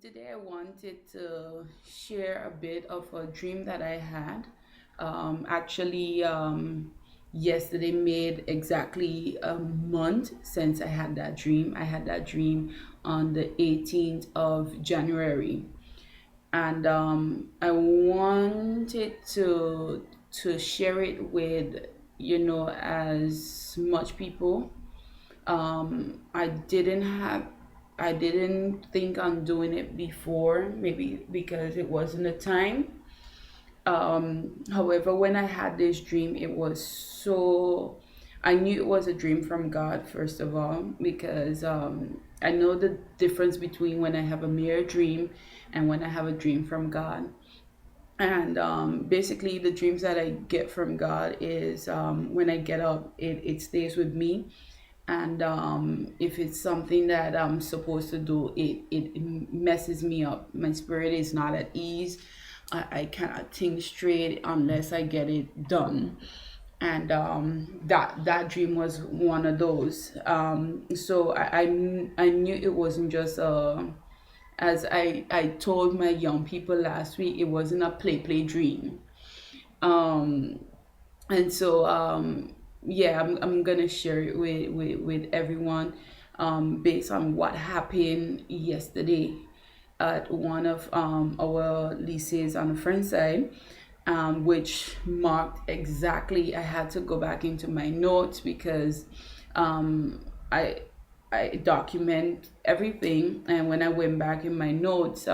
Today I wanted to share a bit of a dream that I had. Yesterday made exactly a month since I had that dream. I had that dream on the 18th of January, and I wanted to share it with as much people. I didn't think on doing it before, maybe because it wasn't the time. However, when I had this dream, it was so, I knew it was a dream from God, first of all, because I know the difference between when I have a mere dream and when I have a dream from God. And basically, the dreams that I get from God is, when I get up, it stays with me. And if it's something that I'm supposed to do, it messes me up. My spirit is not at ease. I cannot think straight unless I get it done. And that dream was one of those. I knew it wasn't just as I told my young people last week, it wasn't a play dream. Um, and so yeah, I'm gonna share it with everyone, based on what happened yesterday at one of our lycees on the front side, which marked exactly, I had to go back into my notes because um, I I document everything. And when I went back in my notes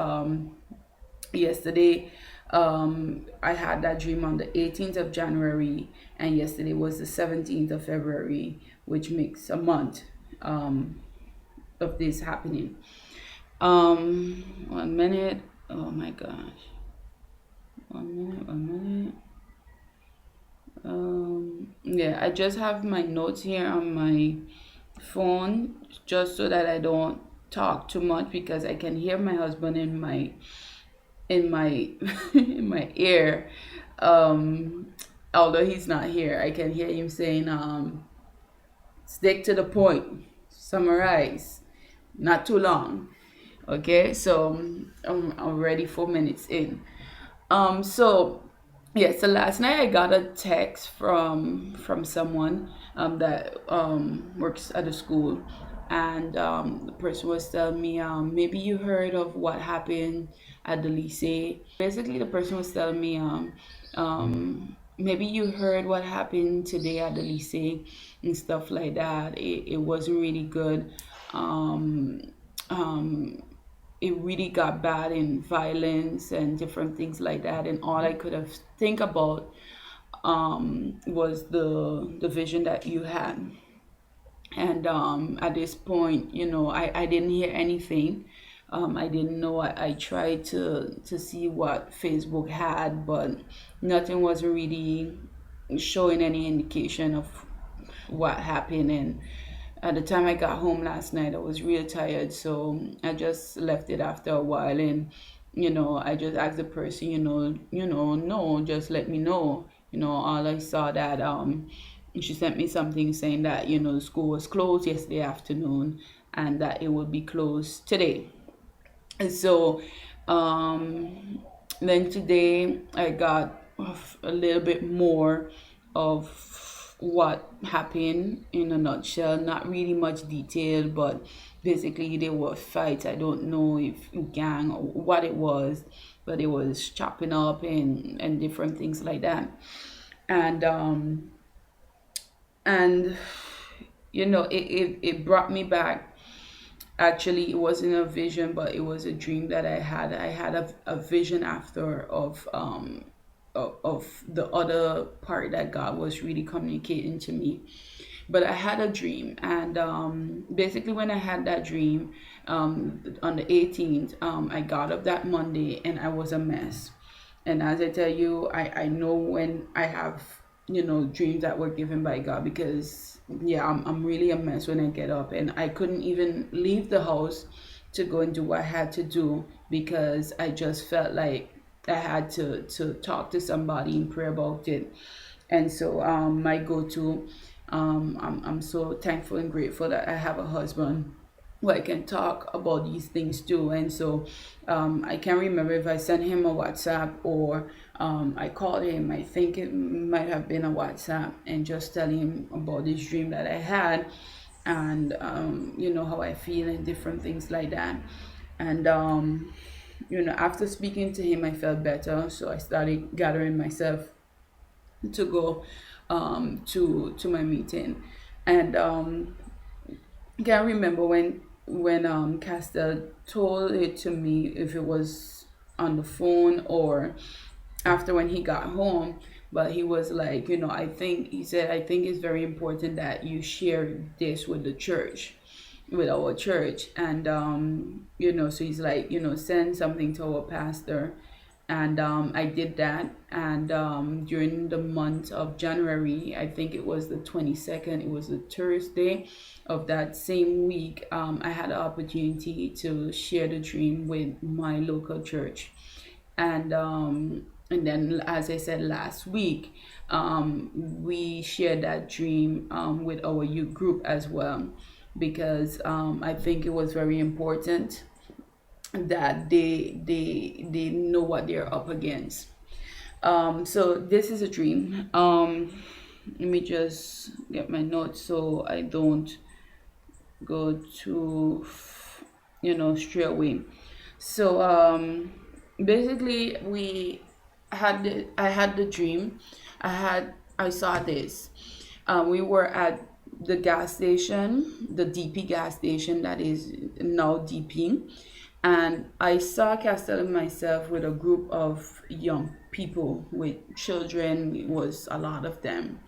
yesterday, I had that dream on the 18th of January, and yesterday was the 17th of February, which makes a month of this happening. 1 minute. Oh my gosh. 1 minute, 1 minute. Yeah, I just have my notes here on my phone just so that I don't talk too much because I can hear my husband in my in my ear. Although he's not here, I can hear him saying, stick to the point, summarize, not too long. Okay, so I'm already 4 minutes in. So yeah, so last night I got a text from someone that works at a school, and the person was telling me, maybe you heard of what happened at the lycée. Basically, the person was telling me, maybe you heard what happened today at the lycée and stuff like that. It wasn't really good. Um, um, it really got bad in violence and different things like that, and all I could have think about was the vision that you had. And at this point, I didn't hear anything. I didn't know. I tried to see what Facebook had, but nothing was really showing any indication of what happened. And at the time I got home last night, I was real tired, so I just left it after a while. And I just asked the person, no, just let me know. All I saw that she sent me something saying that the school was closed yesterday afternoon and that it would be closed today. And so then today I got a little bit more of what happened in a nutshell. Not really much detail, but basically there were fights. I don't know if gang or what it was, but it was chopping up and different things like that. And and it brought me back. Actually, it wasn't a vision, but it was a dream that I had a vision after of the other part that God was really communicating to me. But I had a dream, and basically when I had that dream, on the 18th, I got up that Monday and I was a mess. And as I tell you, I know when I have dreams that were given by God, because yeah, I'm really a mess when I get up, and I couldn't even leave the house to go and do what I had to do because I just felt like I had to talk to somebody and pray about it. And so my go-to, I'm so thankful and grateful that I have a husband where I can talk about these things too. And so I can't remember if I sent him a WhatsApp or I called him. I think it might have been a WhatsApp, and just telling him about this dream that I had, and how I feel and different things like that. And after speaking to him, I felt better, so I started gathering myself to go to my meeting. And can't remember when Castel told it to me, if it was on the phone or after when he got home. But he was like, he said, I think it's very important that you share this with the church, with our church. And so he's like, send something to our pastor. And I did that. And during the month of January, I think it was the 22nd, it was a Thursday of that same week, I had an opportunity to share the dream with my local church. And then, as I said last week, we shared that dream with our youth group as well, because I think it was very important that they know what they're up against. So this is a dream. Let me just get my notes so I don't go to straight away. So basically, I had the dream. I saw this. We were at the gas station, the DP gas station that is now DP, and I saw Castel and myself with a group of young people with children. It was a lot of them.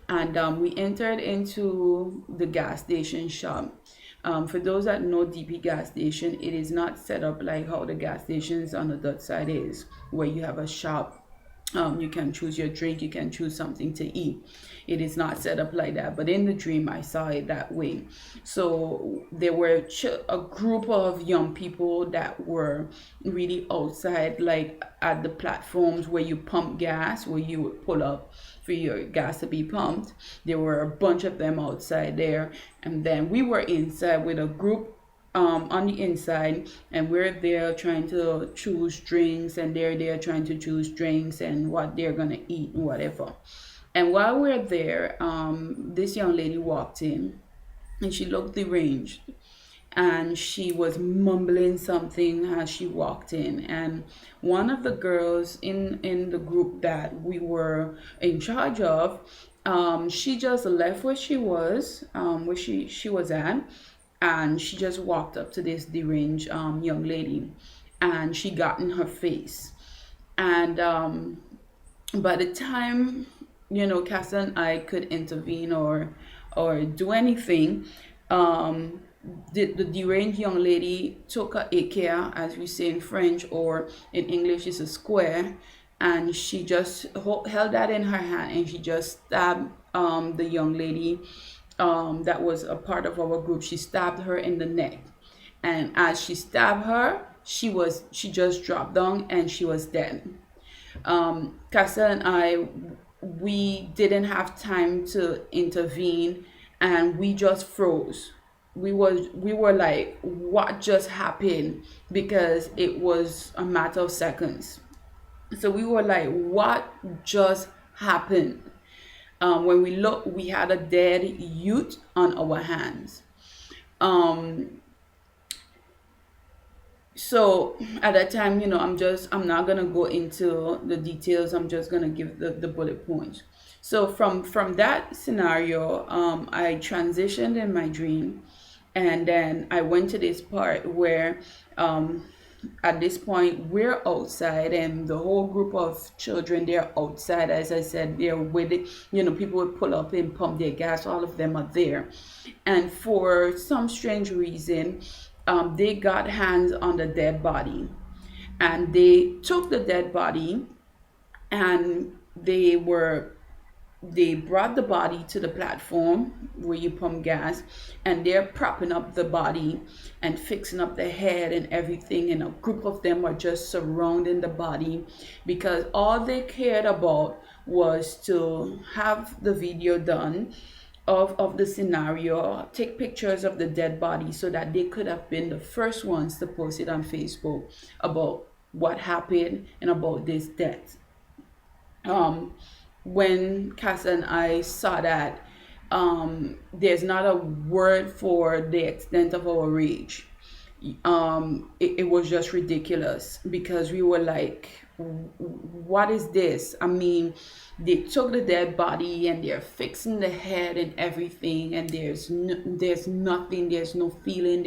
And we entered into the gas station shop. For those that know DP gas station, it is not set up like how the gas stations on the Dutch side is, where you have a shop. You can choose your drink, you can choose something to eat. It is not set up like that, but in the dream I saw it that way. So there were a group of young people that were really outside, like at the platforms where you pump gas, where you would pull up for your gas to be pumped. There were a bunch of them outside there, and then we were inside with a group on the inside, and we're there trying to choose drinks, and they're there trying to choose drinks and what they're gonna eat and whatever. And while we're there, this young lady walked in, and she looked deranged, and she was mumbling something as she walked in. And one of the girls in the group that we were in charge of, she just left where she was, where she was at, and she just walked up to this deranged young lady, and she got in her face. And by the time Cassie and I could intervene or do anything, the deranged young lady took a ikea, as we say in French, or in English is a square, and she just held that in her hand, and she just stabbed the young lady that was a part of our group. She stabbed her in the neck, and as she stabbed her, she just dropped down and she was dead. Cassie and I, we didn't have time to intervene, and we just froze. We were like, what just happened? Because it was a matter of seconds. So we were like, what just happened? When we looked, we had a dead youth on our hands. So at that time, I'm not gonna go into the details. I'm just gonna give the bullet points. So from that scenario, I transitioned in my dream, and then I went to this part where at this point we're outside, and the whole group of children, they're outside. As I said, they're with it. People would pull up and pump their gas. All of them are there, and for some strange reason, they got hands on the dead body, and they took the dead body, and they brought the body to the platform where you pump gas, and they're propping up the body and fixing up the head and everything, and a group of them are just surrounding the body, because all they cared about was to have the video done, of the scenario, take pictures of the dead body so that they could have been the first ones to post it on Facebook about what happened and about this death. um, when Cass and I saw that, there's not a word for the extent of our rage. It was just ridiculous because we were like, what is this? I mean, they took the dead body and they're fixing the head and everything, and there's nothing, there's no feeling,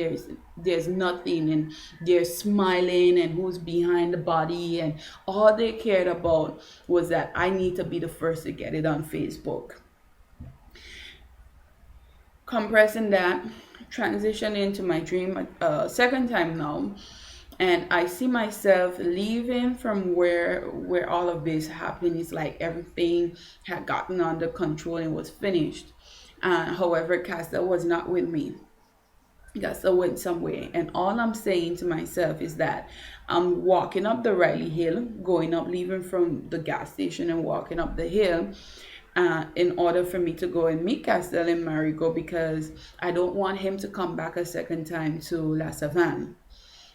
there's nothing, and they're smiling, and who's behind the body, and all they cared about was that I need to be the first to get it on Facebook. Compressing that, transition into my dream second time now, and I see myself leaving from where all of this happened. It's like everything had gotten under control and was finished. However, Casta was not with me. Casta went somewhere, and all I'm saying to myself is that I'm walking up the Riley Hill, going up, leaving from the gas station and walking up the hill, in order for me to go and meet Castell and Marigo, because I don't want him to come back a second time to La Savane.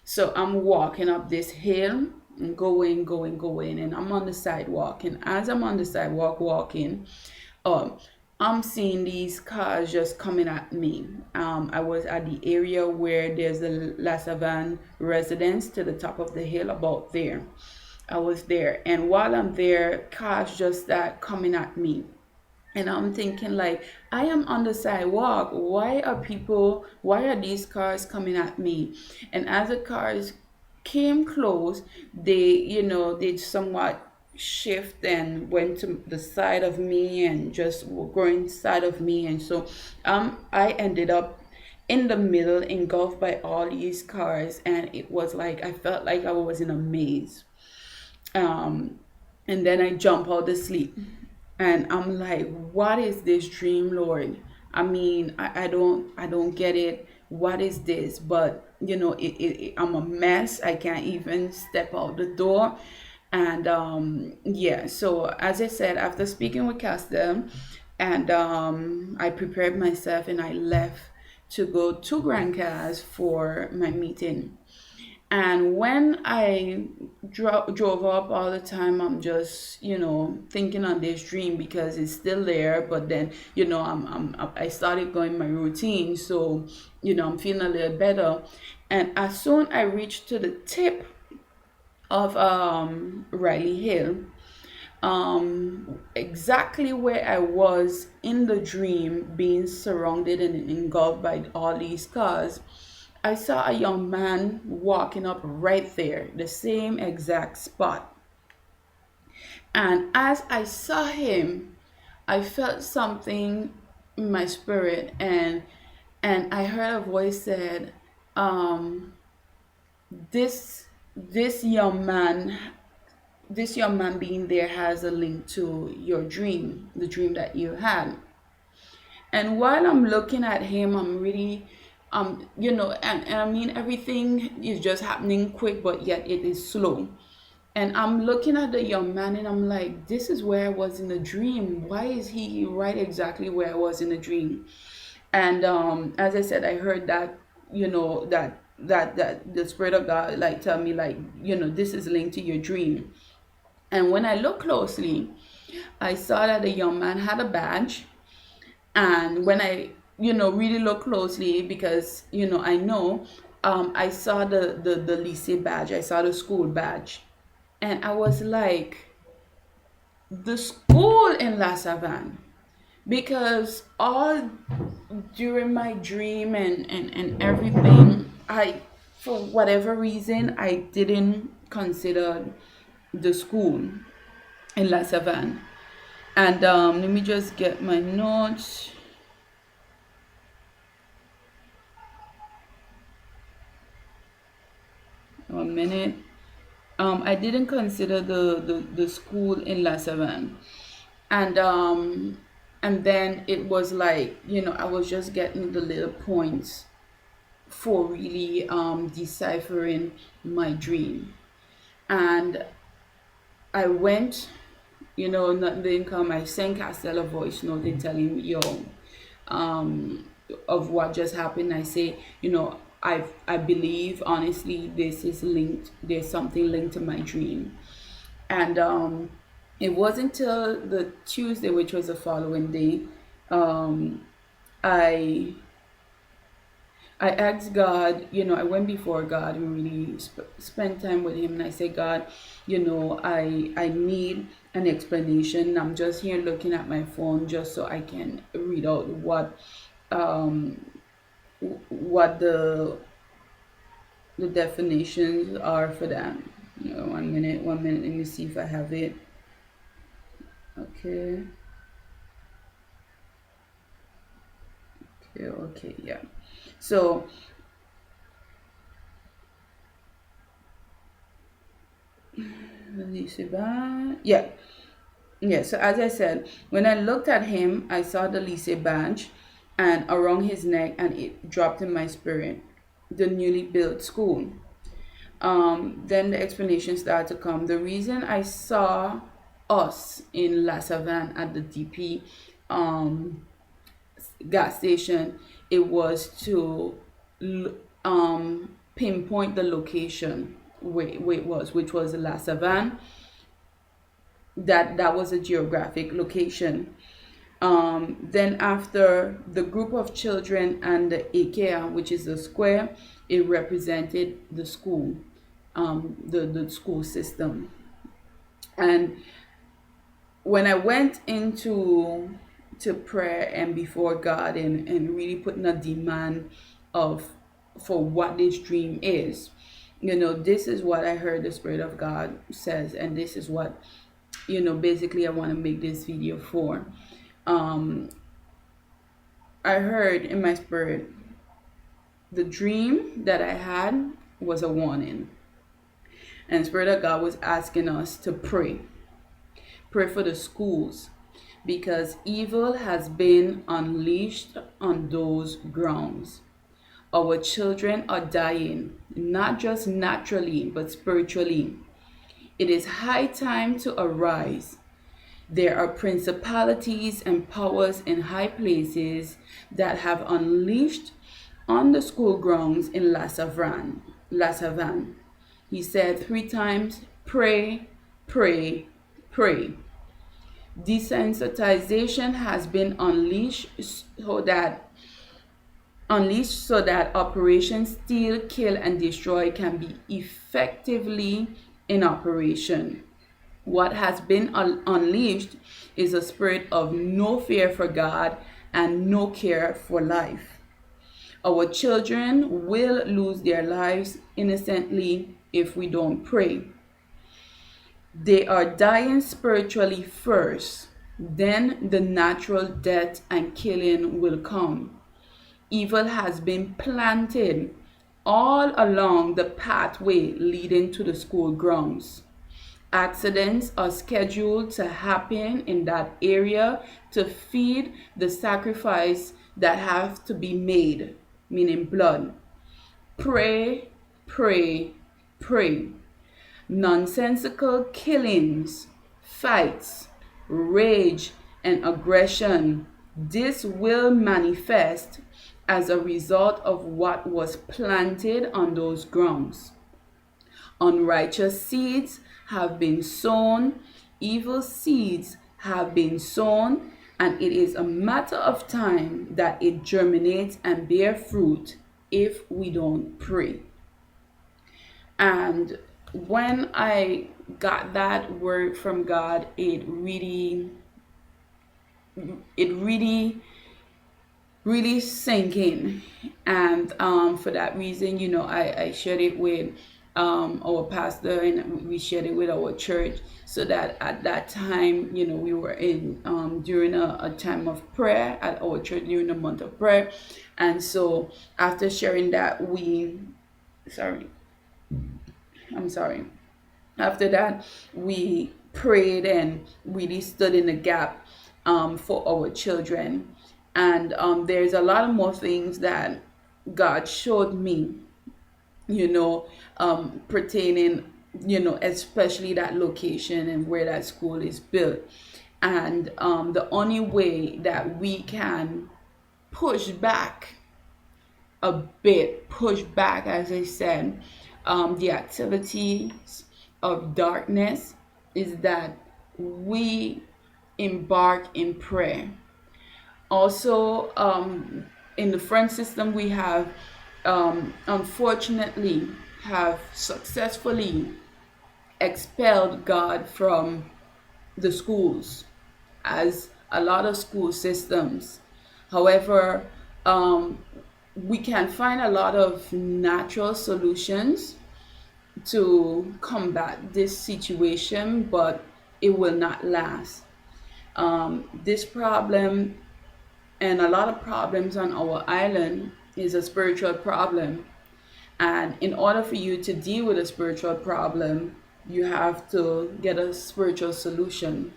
So I'm walking up this hill and going, and I'm on the sidewalk. And as I'm on the sidewalk walking, I'm seeing these cars just coming at me. I was at the area where there's the La Savane residence to the top of the hill, about there. I was there, and while I'm there, cars just start coming at me. And I'm thinking, like, I am on the sidewalk. Why are these cars coming at me? And as the cars came close, they somewhat shift and went to the side of me and just were going side of me. And so I ended up in the middle, engulfed by all these cars. And it was like, I felt like I was in a maze. And then I jump out of sleep. And I'm like, what is this dream, Lord? I mean, I don't get it. What is this? But I'm a mess. I can't even step out the door. And yeah, so as I said, after speaking with Castor, and I prepared myself and I left to go to Grand Cas for my meeting. And when I drove up all the time, I'm just, thinking on this dream because it's still there. But then, I started going my routine. So, I'm feeling a little better. And as soon I reached to the tip of Riley Hill, exactly where I was in the dream, being surrounded and engulfed by all these cars, I saw a young man walking up right there, the same exact spot. And as I saw him, I felt something in my spirit, and I heard a voice said, this this young man this young man being there has a link to your dream, the dream that you had. And while I'm looking at him, I'm really, and I mean, everything is just happening quick, but yet it is slow. And I'm looking at the young man and I'm like, this is where I was in the dream. Why is he right exactly where I was in the dream? And as I said, I heard that, that the Spirit of God, like, tell me, like, this is linked to your dream. And when I looked closely, I saw that the young man had a badge. And when I, really look closely, because, I know, I saw the lycée badge, I saw the school badge. And I was like, the school in La Savane. Because all during my dream and everything, for whatever reason, I didn't consider the school in La Savane. And let me just get my notes. One minute. I didn't consider the school in La Savane. And then it was like, I was just getting the little points for really deciphering my dream. And I went, nothing didn't come. I sent Castell a voice note and telling him, yo, of what just happened, I say, I believe honestly this is linked. There's something linked to my dream, and it wasn't till the Tuesday, which was the following day, um, I I asked God, I went before God and really spent time with Him. And I said, God, I need an explanation. I'm just here looking at my phone just so I can read out um, what the definitions are for that. 1 minute, 1 minute. Let me see if I have it. Okay. Okay, yeah. So, let me see that. Yeah. Yeah, so as I said, when I looked at him, I saw the lycée badge and around his neck, and it dropped in my spirit. The newly built school. Then the explanation started to come. The reason I saw us in La Savane at the DP gas station, it was to pinpoint the location where it was, which was La Savane. That was a geographic location. Then after the group of children and the IKEA, which is the square, it represented the school, the school system. And when I went into to prayer and before God, and really putting a demand for what this dream is, this is what I heard the Spirit of God says, and this is what basically I want to make this video for. I heard in my spirit the dream that I had was a warning, and Spirit of God was asking us to pray for the schools, because evil has been unleashed on those grounds. Our children are dying, not just naturally but spiritually. It is high time to arise. There are principalities and powers in high places that have unleashed on the school grounds in La Savane. He said 3 times, pray, pray, pray. Desensitization has been unleashed so that Operation Steal, Kill, and Destroy can be effectively in operation. What has been unleashed is a spirit of no fear for God and no care for life. Our children will lose their lives innocently if we don't pray. They are dying spiritually first, then the natural death and killing will come. Evil has been planted all along the pathway leading to the school grounds. Accidents are scheduled to happen in that area to feed the sacrifice that have to be made, meaning blood. Pray, pray, pray. Nonsensical killings, fights, rage, and aggression. This will manifest as a result of what was planted on those grounds. Unrighteous seeds have been sown, evil seeds have been sown, and it is a matter of time that it germinates and bear fruit if we don't pray. And when I got that word from God, it really sank in. And for that reason, I shared it with our pastor, and we shared it with our church, so that at that time, we were in during a time of prayer at our church during the month of prayer. And so after sharing that, after that, we prayed and really stood in the gap for our children. And there's a lot of more things that God showed me, pertaining, especially that location and where that school is built. And the only way that we can push back a bit, push back, as I said, the activities of darkness, is that we embark in prayer. Also, in the front system, we have, unfortunately, have successfully expelled God from the schools, as a lot of school systems. However, um, we can find a lot of natural solutions to combat this situation, but it will not last. This problem and a lot of problems on our island is a spiritual problem. And in order for you to deal with a spiritual problem, you have to get a spiritual solution.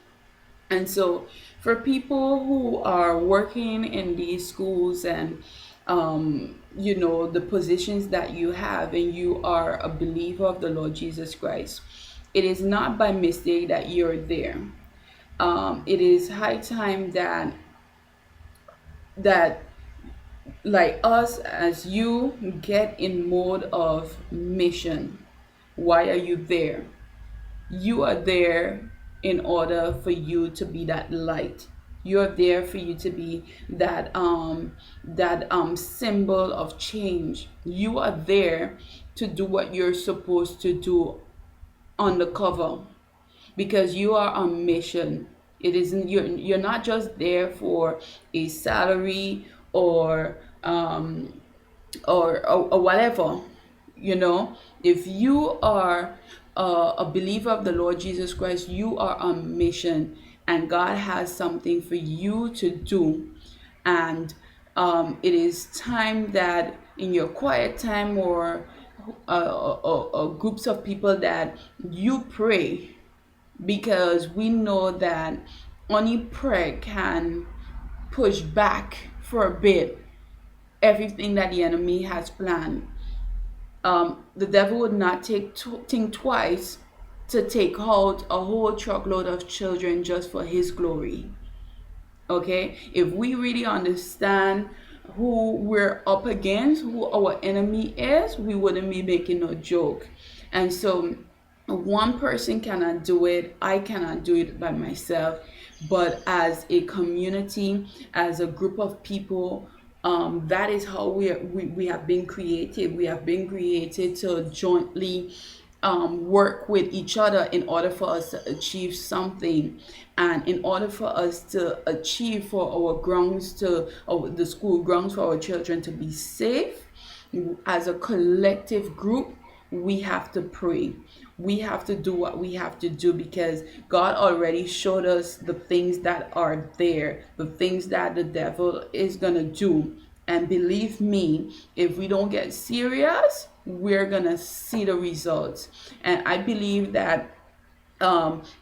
And so, for people who are working in these schools and the positions that you have, and you are a believer of the Lord Jesus Christ, it is not by mistake that you're there. It is high time that like us, as you get in mode of mission. Why are you there? You are there in order for you to be that light. You're there for you to be that symbol of change. You are there to do what you're supposed to do undercover, because you are on mission. It isn't, you're not just there for a salary or or whatever. If you are a believer of the Lord Jesus Christ, you are on mission, and God has something for you to do. And it is time that in your quiet time, or groups of people, that you pray, because we know that only prayer can push back for a bit everything that the enemy has planned. The devil would not think twice to take out a whole truckload of children just for his glory. Okay? If we really understand who we're up against, who our enemy is, we wouldn't be making no joke. And so, one person cannot do it. I cannot do it by myself. But as a community, as a group of people, that is how we have been created. We have been created to jointly work with each other in order for us to achieve something, and in order for us to achieve for our grounds, the school grounds, for our children to be safe. As a collective group, we have to pray. We have to do what we have to do, because God already showed us the things that are there, the things that the devil is going to do. And believe me, if we don't get serious, we're going to see the results. And I believe that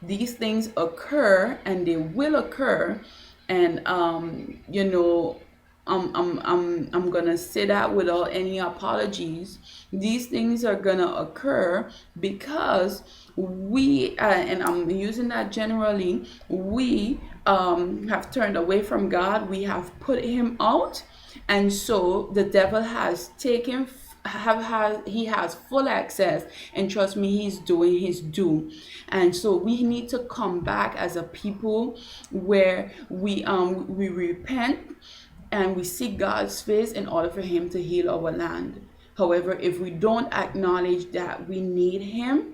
these things occur, and they will occur. And I'm gonna say that without any apologies. These things are gonna occur because we, and I'm using that generally, we have turned away from God. We have put Him out, and so the devil has taken. He has full access, and trust me, he's doing his due. And so we need to come back as a people, where we repent and we seek God's face in order for Him to heal our land. However, if we don't acknowledge that we need Him,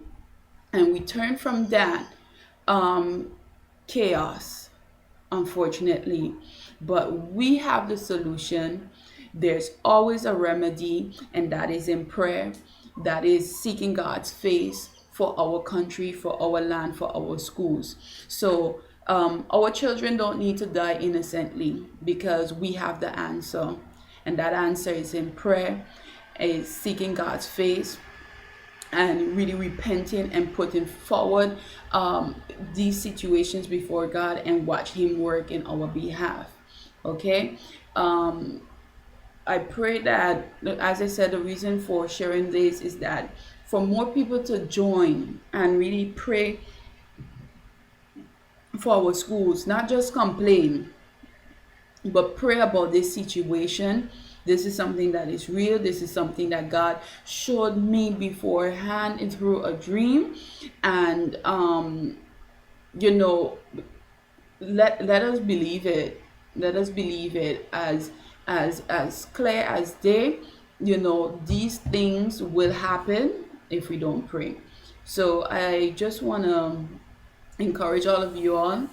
and we turn from that, chaos, unfortunately. But we have the solution. There's always a remedy, and that is in prayer. That is seeking God's face for our country, for our land, for our schools. So our children don't need to die innocently, because we have the answer. And that answer is in prayer, is seeking God's face, and really repenting and putting forward these situations before God, and watch Him work in our behalf. Okay? I pray that, as I said, the reason for sharing this is that for more people to join and really pray for our schools, not just complain. but pray about this situation. This is something that is real. This is something that God showed me beforehand through a dream. And you know, let us believe it. Let us believe it as clear as day. You know, these things will happen if we don't pray. So I just want to encourage all of you all,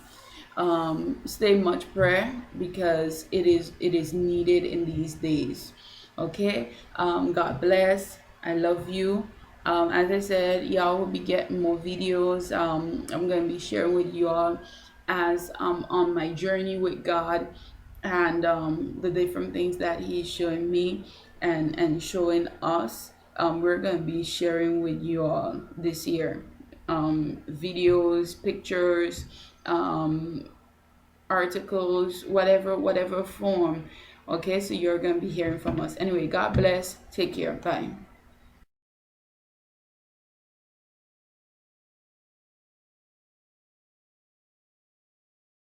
stay much prayer, because it is needed in these days. Okay. God bless. I love you. As I said, y'all will be getting more videos. I'm going to be sharing with you all as on my journey with God, and the different things that He's showing me and showing us. We're going to be sharing with you all this year, videos, pictures, um, articles, whatever form. Okay, so you're going to be hearing from us. Anyway, God bless. Take care. Bye.